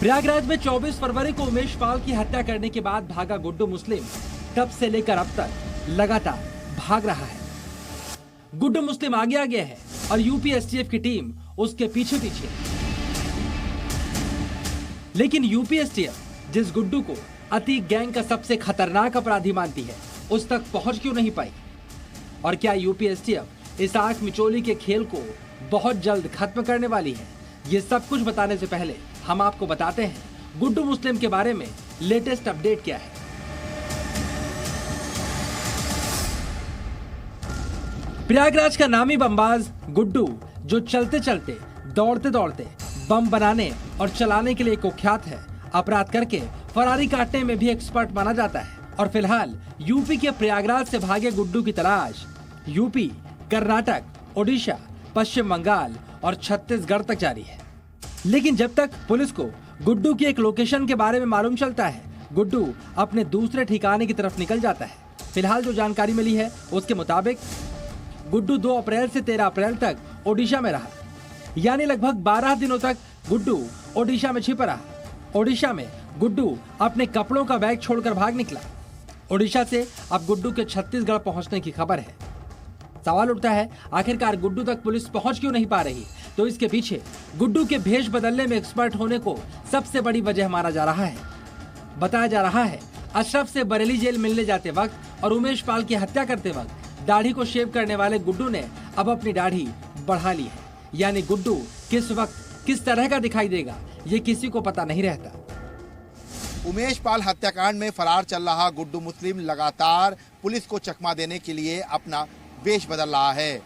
प्रयागराज में 24 फरवरी को उमेश पाल की हत्या करने के बाद भागा गुड्डू मुस्लिम तब से लेकर अब तक लगातार भाग रहा है। गुड्डू मुस्लिम आगे आगे है और यूपी एसटीएफ की टीम उसके पीछे पीछे। लेकिन यूपी एसटीएफ जिस गुड्डू को अतीक गैंग का सबसे खतरनाक अपराधी मानती है, उस तक पहुंच क्यों नहीं पाई? और क्या यूपी एसटीएफ इस आंख मिचोली के खेल को बहुत जल्द खत्म करने वाली है? ये सब कुछ बताने से पहले हम आपको बताते हैं गुड्डू मुस्लिम के बारे में लेटेस्ट अपडेट क्या है। प्रयागराज का नामी बमबाज गुड्डू, जो चलते चलते दौड़ते दौड़ते बम बनाने और चलाने के लिए कुख्यात है, अपराध करके फरारी काटने में भी एक्सपर्ट माना जाता है। और फिलहाल यूपी के प्रयागराज से भागे गुड्डू की तलाश यूपी, कर्नाटक, ओडिशा, पश्चिम बंगाल और छत्तीसगढ़ तक जारी है। लेकिन जब तक पुलिस को गुड्डू की एक लोकेशन के बारे में मालूम चलता है, गुड्डू अपने दूसरे ठिकाने की तरफ निकल जाता है। फिलहाल जो जानकारी मिली है उसके मुताबिक गुड्डू 2 अप्रैल से 13 अप्रैल तक ओडिशा में रहा, यानी लगभग 12 दिनों तक गुड्डू ओडिशा में छिपा रहा। ओडिशा में गुड्डू अपने कपड़ों का बैग छोड़कर भाग निकला। ओडिशा से अब गुड्डू के छत्तीसगढ़ पहुंचने की खबर है। सवाल उठता है, आखिरकार गुड्डू तक पुलिस पहुंच क्यों नहीं पा रही? तो इसके पीछे गुड्डू के भेष बदलने में एक्सपर्ट होने को सबसे बड़ी वजह माना जा रहा है। बताया जा रहा है अशरफ से बरेली जेल मिलने जाते वक्त और उमेश पाल की हत्या करते वक्त दाढ़ी को शेव करने वाले गुड्डू ने अब अपनी दाढ़ी बढ़ा ली है। यानी गुड्डू किस वक्त किस तरह का दिखाई देगा, ये किसी को पता नहीं रहता। उमेश पाल हत्याकांड में फरार चल रहा गुड्डू मुस्लिम लगातार पुलिस को चकमा देने के लिए अपना वेश बदल रहा है।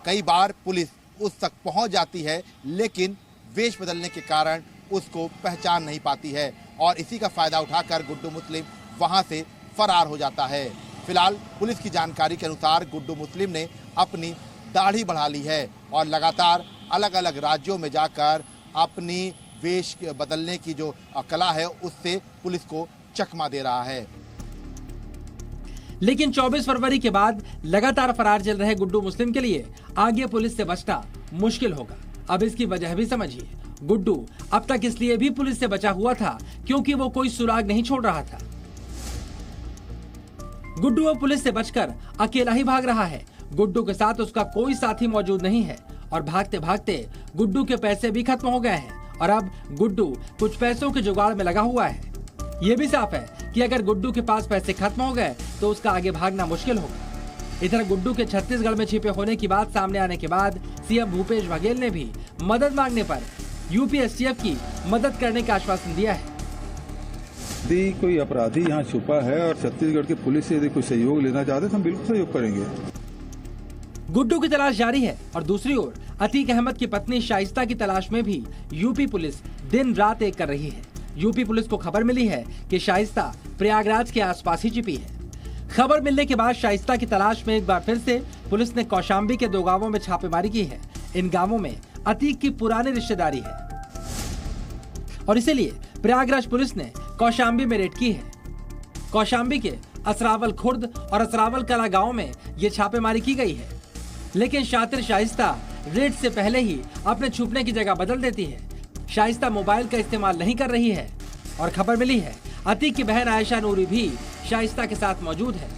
कई बार पुलिस उस तक पहुंच जाती है, लेकिन वेश बदलने के कारण उसको पहचान नहीं पाती है और इसी का फायदा उठाकर गुड्डू मुस्लिम वहां से फरार हो जाता है। फिलहाल पुलिस की जानकारी के अनुसार गुड्डू मुस्लिम ने अपनी दाढ़ी बढ़ा ली है और लगातार अलग अलग राज्यों में जाकर अपनी वेश बदलने की जो कला है उससे पुलिस को चकमा दे रहा है। लेकिन 24 फरवरी के बाद लगातार फरार चल रहे गुड्डू मुस्लिम के लिए आगे पुलिस से बचना मुश्किल होगा। अब इसकी वजह भी समझिए। गुड्डू अब तक इसलिए भी पुलिस से बचा हुआ था क्योंकि वो कोई सुराग नहीं छोड़ रहा था। गुड्डू अब पुलिस से बचकर अकेला ही भाग रहा है। गुड्डू के साथ उसका कोई साथी मौजूद नहीं है और भागते भागते गुड्डू के पैसे भी खत्म हो गए हैं और अब गुड्डू कुछ पैसों के जुगाड़ में लगा हुआ है। ये भी साफ है कि अगर गुड्डू के पास पैसे खत्म हो गए तो उसका आगे भागना मुश्किल होगा। इधर गुड्डू के छत्तीसगढ़ में छिपे होने की बात सामने आने के बाद सीएम भूपेश बघेल ने भी मदद मांगने पर यूपी एसटीएफ की मदद करने का आश्वासन दिया है। यदि कोई अपराधी यहाँ छुपा है और छत्तीसगढ़ की पुलिस से यदि कोई सहयोग लेना चाहते तो हम बिल्कुल सहयोग करेंगे। गुड्डू की तलाश जारी है और दूसरी ओर अतीक अहमद की पत्नी शाइस्ता की तलाश में भी यूपी पुलिस दिन रात एक कर रही है। यूपी पुलिस को खबर मिली है कि शाइस्ता प्रयागराज के आसपास ही छिपी है। खबर मिलने के बाद शाइस्ता की तलाश में एक बार फिर से पुलिस ने कौशाम्बी के 2 गांवों में छापेमारी की है। इन गांवों में अतीक की पुरानी रिश्तेदारी है और इसीलिए प्रयागराज पुलिस ने कौशाम्बी में रेड की है। कौशाम्बी के असरावल खुर्द और असरावल कला गांव में ये छापेमारी की गई है। लेकिन शातिर शाइस्ता रेड से पहले ही अपने छुपने की जगह बदल देती है। शाइस्ता मोबाइल का इस्तेमाल नहीं कर रही है और खबर मिली है अतीक की बहन आयशा नूरी भी शाइस्ता के साथ मौजूद है।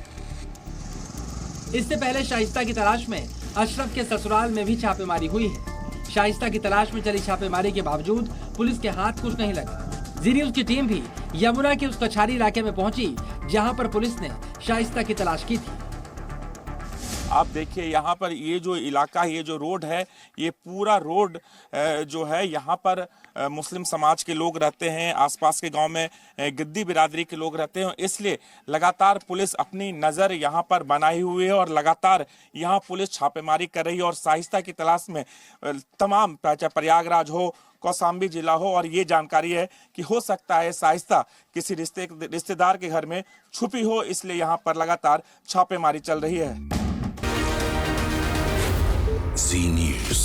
इससे पहले शाइस्ता की तलाश में अशरफ के ससुराल में भी छापेमारी हुई है। शाइस्ता की तलाश में चली छापेमारी के बावजूद पुलिस के हाथ कुछ नहीं लगा। जी न्यूज की टीम भी यमुना के उस कछारी इलाके में पहुंची जहां पर पुलिस ने शाइस्ता की तलाश की थी। आप देखिए यहाँ पर ये जो इलाका, ये जो रोड है, ये पूरा रोड जो है यहाँ पर मुस्लिम समाज के लोग रहते हैं, आसपास के गांव में गिद्दी बिरादरी के लोग रहते हैं। इसलिए लगातार पुलिस अपनी नज़र यहाँ पर बनाई हुई है और लगातार यहाँ पुलिस छापेमारी कर रही है और शाइस्ता की तलाश में तमाम, चाहे प्रयागराज हो, कौशाम्बी जिला हो, और ये जानकारी है कि हो सकता है शाइस्ता किसी रिश्तेदार के घर में छुपी हो, इसलिए यहाँ पर लगातार छापेमारी चल रही है। Z News।